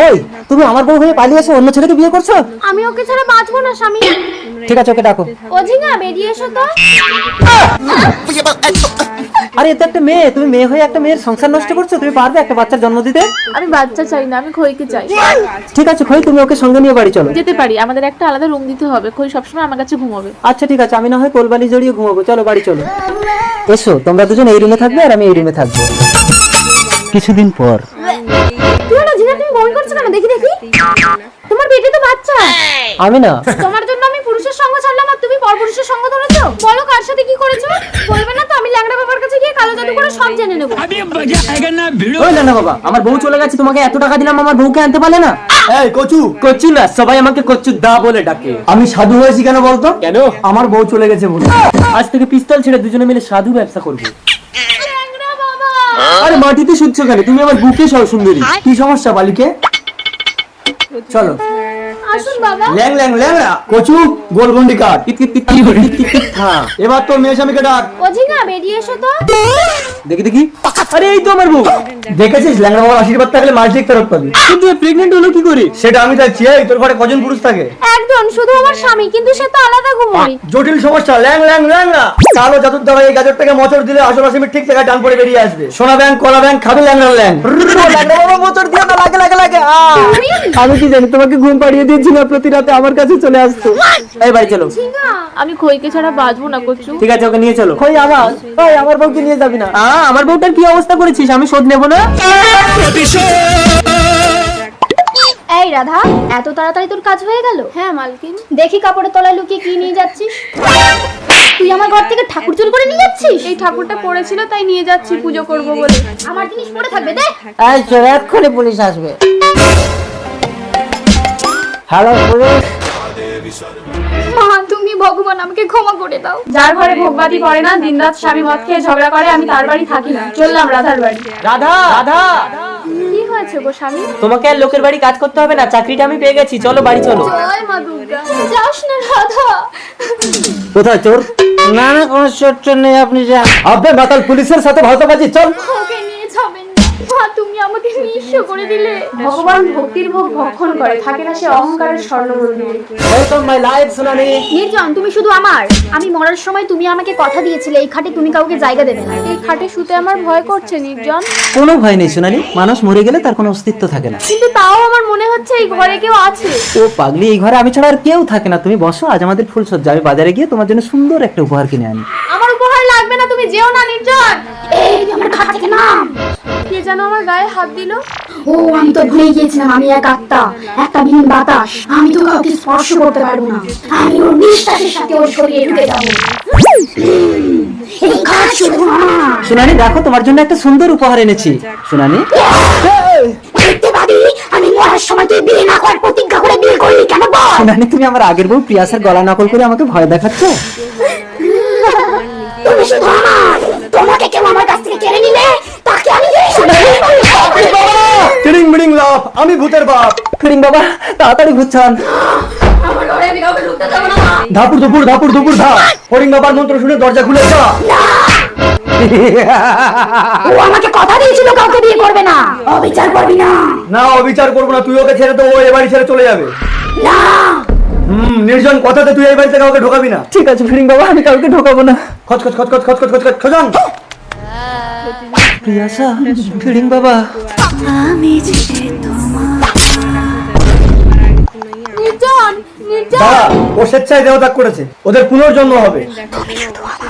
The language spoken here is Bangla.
এই তুমি আমার বউ হয়ে পালিয়ে এসে অন্য ছেলেকে বিয়ে করছো? আমি ওকে ছাড়া বাঁচবো না স্বামী। ঠিক আছে, ওকে ডাকো। ও ঝিঙা বেরিয়ে এসো তো। আরে এত একটা মেয়ে, তুমি মেয়ে হয়ে একটা মেয়ের সংসার নষ্ট করছো। তুমি পারবে একটা বাচ্চার জন্ম দিতে? আমি বাচ্চা চাই না, আমি খইকে চাই। ঠিক আছে খই, তুমি ওকে সঙ্গে নিয়ে বাড়ি চলো। যেতে পারি, আমাদের একটা আলাদা রুম দিতে হবে। খই সবসময় আমার কাছে ঘুমাবে। আচ্ছা ঠিক আছে, আমি না হয় কোলবালি জড়িয়ে ঘুমাবো। চলো বাড়ি চলো। এসো, তোমরা দুজন এই রুমে থাকবে আর আমি এই রুমে থাকবো। কিছুদিন পর। তুই না ঝিঙা, তুমি বমি করছো কেন? দেখি দেখি, তোমার পেটে তো বাচ্চা। আমি না, তোমার জন্য আমি পুরুষের সঙ্গ ছাড়লাম আর তুমি পরপুরুষের সঙ্গ ধরেছো। বলো কার সাথে কি করেছো? বলবে না তো? আমি ল্যাংড়া বাবার কাছে গিয়ে কালো জাদু করে সব জেনে নেবো। ওই না বাবা, আমার বউ চলে গেছে। তোমাকে এত টাকা দিলাম, আমার বউকে আনতে পারলে না? এই কচু, কচ্ছু না, সবাই আমাকে কচ্ছু দা বলে ডাকে। আমি সাধু হয়েছি কেন বলতো? কেন? আমার বউ চলে গেছে বলে। আজ থেকে পিস্তল ছেড়ে দুজনে মিলে সাধু ব্যবসা করবো। ল্যাংড়া বাবা। আরে মাটিতে শুচ্ছ কেন? তুমি আমার বুকে সহ সুন্দরী। কি সমস্যা বালিকে? চলো। আসুন বাবা। ল্যাং ল্যাং ল্যাংড়া কচু, গোলগন্ডি কাট। এবার তো মেয়ে স্বামীকে ডাক। ও ঝিঙা বেরিয়ে এসো তো। দেখি দেখি। আরে এই তো আমার বউ। দেখেছিস ল্যাংড়া বাবার আশীর্বাদ থাকলে মাসিক ফেরত পাবি। কিন্তু প্রেগনেন্ট হলো কি করে? সেটা আমি চাইছি। এই তোর ঘরে কজন পুরুষ থাকে? একজন, শুধু আমার স্বামী, কিন্তু সে তো আলাদা ঘুমোয়। জটিল সমস্যা। ল্যাং ল্যাং ল্যাংড়া কালো জাদুর দ্বারা এই গাজরটাকে মোচড় দিলে আসল আসামি ঠিক জায়গায় ডান পড়ে বেরিয়ে আসবে। সোনা ব্যাংক কলা ব্যাংক খাবে ল্যাংড়া ল্যাং। মোচড় দিয়ে তো লাগে লাগে লাগে। আমি কি জানি, তোমাকে ঘুম পাড়িয়ে দিয়েছি না, প্রতি রাতে আমার কাছে চলে আসতো। এই বাড়ি চলো। ঝিঙা, আমি খইকে ছাড়া বাঁচবো না কচু। ঠিক আছে, ওকে নিয়ে চলো। কই আমার? ওই আমার বউকে নিয়ে যাবি না? আমার বউটার কি অবস্থা করেছিস? আমি শোধ নেব না। এই রাধা, এত তাড়াতাড়ি তোর কাজ হয়ে গেল? হ্যাঁ মালকিন। দেখি কাপড়ের তলায় লুকিয়ে কি নিয়ে যাচ্ছিস। তুই আমার ঘর থেকে ঠাকুর চুরি করে নিয়ে যাচ্ছিস? এই ঠাকুরটা পড়েছিল তাই নিয়ে যাচ্ছি পুজো করব বলে। আমার জিনিস পড়ে থাকবে, দে। এই চল, এক্ষুনি পুলিশ আসবে। Hello police. মা, তুমি ভগবান আমাকে ক্ষমা করে দাও। যার ঘরে ভোগবাতি পড়ে না, দিনরাত স্বামী মদ খেয়ে ঝগড়া করে, আমি তার বাড়ি থাকি না। চললাম রাধার বাড়ি। রাধা, রাধা, কি হয়েছে গো স্বামী? তোমাকে আর লোকের বাড়ি কাজ করতে হবে না, চাকরিটা আমি পেয়ে গেছি। চলো বাড়ি চলো। জয় মা দুর্গা। যাস না রাধা। কোথায় চোর? না না, কোনো চোর নেই, আপনি যান। আবে মাতাল, পুলিশের সাথে ভাওতাবাজি। চল। ওকে নিয়ে যাবেন না। মা, তুমি আমাকে নিঃস্ব করে দিলে। ভগবান ভক্তির ভোগ ভক্ষণ করে, থাকে না সে অহংকারের স্বর্ণমন্দিরে। ওয়েলকাম মাই লাইফ সোনালি। নির্জন, তুমি শুধু আমার। আমি মরার সময় তুমি আমাকে কথা দিয়েছিলে এই খাটে তুমি কাউকে জায়গা দেবে না। এই খাটে শুতে আমার ভয় করছে নির্জন। কোনো ভয় নেই সোনালি, মানুষ মরে গেলে তার কোনো অস্তিত্ব থাকে না। কিন্তু তাও আমার মনে হচ্ছে এই ঘরে কেউ আছে। ও পাগলি, এই ঘরে আমি ছাড়া আর কেউ থাকে না। তুমি বসো, আজ আমাদের ফুলসজ্জা। আমি বাজারে গিয়ে তোমার জন্য সুন্দর একটা উপহার কিনে আনি। আমার উপহার লাগবে না, তুমি যেও না নির্জন। এই আমার খাট থেকে নাম। কে যেন আমার গায়ে হাত দিল। ও, আমি তো ভুলে গিয়েছিলাম আমি এক আত্মা, একটা বিহীন বাতাস। আমি তো কাউকে স্পর্শ করতে পারবো না। আমি ওর নিঃশ্বাসের সাথে ওর শরীরে ঢুকে যাবো। এই খাট শুধু আমার। সোনালি দেখো, তোমার জন্য একটা সুন্দর উপহার এনেছি। সোনালি, দেখতে পাবি, আমি মরার সময় তুই বিয়ে না করার প্রতিজ্ঞা করে বিয়ে করলি কেন বল? সোনালি, তুমি আমার আগের বউ প্রিয়াসের গলা নকল করে আমাকে ভয় দেখাচ্ছ। তুমি শুধু আমার। তোমাকে কেউ আমার কাছ থেকে কেড়ে নিলে তাকে আমি টিড়িং মিড়িং লাভ, আমি ভূতের বাপ। ফিরিং বাবা, তাড়াতাড়ি ঘুরছান। আমার ঘরে আমি কাউকে ঢুকতে দেবো না। ধাপুর ধুপুর ধাপুর ধুপুর ধা। হরিং বাবার মন্ত্র শুনে দরজা খুলে যা। ও আমাকে কথা দিয়েছিল কাউকে বিয়ে করবে না। অবিচার করবি না। না, অবিচার করবো না। তুই ওকে ছেড়ে তো ও এ বাড়ি ছেড়ে চলে যাবে। না। নির্জন, কথাতে তুই এই বাড়িতে কাউকে ঢোকাবি না। ঠিক আছে ফিরিং বাবা, আমি কাউকে ঢোকাবো না। খচ খচ খচ খচ খচ খচ খচ খচ খজান। প্রিয়াসা, ফিরিং বাবা। নির্জন, নির্জন। দাঁড়া, ও স্বেচ্ছায় দেহত্যাগ করেছে। ওদের পুনর্জন্ম হবে। তুমি শুধু আমার।